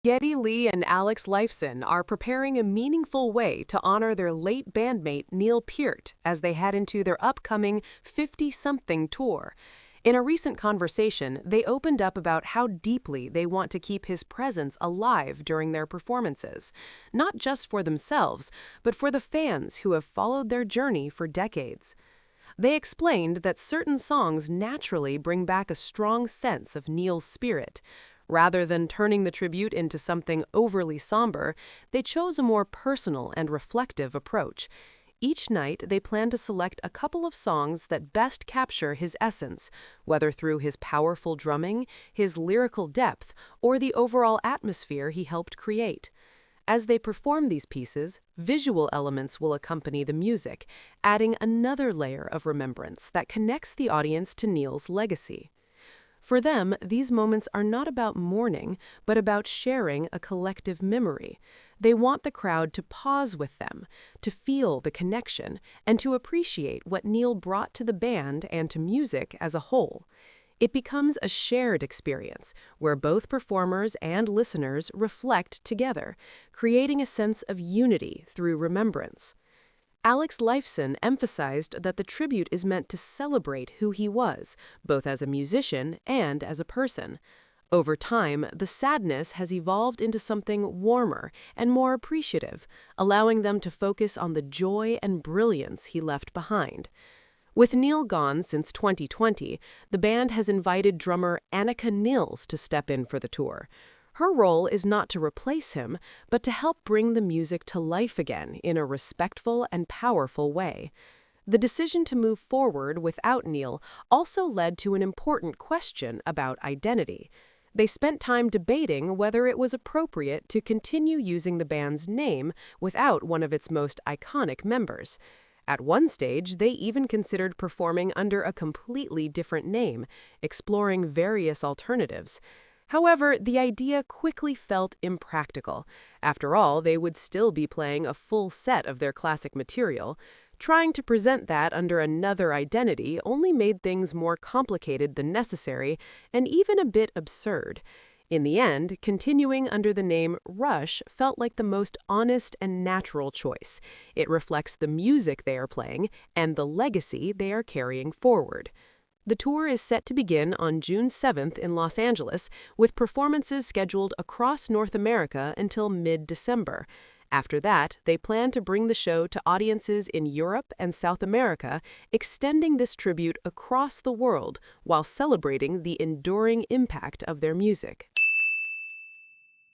Geddy Lee and Lifeson are preparing a meaningful way to honor their late bandmate Neil Peart as they head into their upcoming 50-something tour. In a recent conversation, they opened up about how deeply they want to keep his presence alive during their performances, not just for themselves, but for the fans who have followed their journey for decades. They explained that certain songs naturally bring back a strong sense of Neil's spirit. Rather than turning the tribute into something overly somber, they chose a more personal and reflective approach. Each night, they plan to select a couple of songs that best capture his essence, whether through his powerful drumming, his lyrical depth, or the overall atmosphere he helped create. As they perform these pieces, visual elements will accompany the music, adding another layer of remembrance that connects the audience to Neil's legacy. For them, these moments are not about mourning, but about sharing a collective memory. They want the crowd to pause with them, to feel the connection, and to appreciate what Neil brought to the band and to music as a whole. It becomes a shared experience, where both performers and listeners reflect together, creating a sense of unity through remembrance. Lifeson emphasized that the tribute is meant to celebrate who he was, both as a musician and as a person. Over time, the sadness has evolved into something warmer and more appreciative, allowing them to focus on the joy and brilliance he left behind. With Neil gone since 2020, the band has invited drummer Annika Nils to step in for the tour. Her role is not to replace him, but to help bring the music to life again in a respectful and powerful way. The decision to move forward without Neil also led to an important question about identity. They spent time debating whether it was appropriate to continue using the band's name without one of its most iconic members. At one stage, they even considered performing under a completely different name, exploring various alternatives. However, the idea quickly felt impractical. After all, they would still be playing a full set of their classic material. Trying to present that under another identity only made things more complicated than necessary and even a bit absurd. In the end, continuing under the name Rush felt like the most honest and natural choice. It reflects the music they are playing and the legacy they are carrying forward. The tour is set to begin on June 7th in Los Angeles, with performances scheduled across North America until mid-December. After that, they plan to bring the show to audiences in Europe and South America, extending this tribute across the world while celebrating the enduring impact of their music.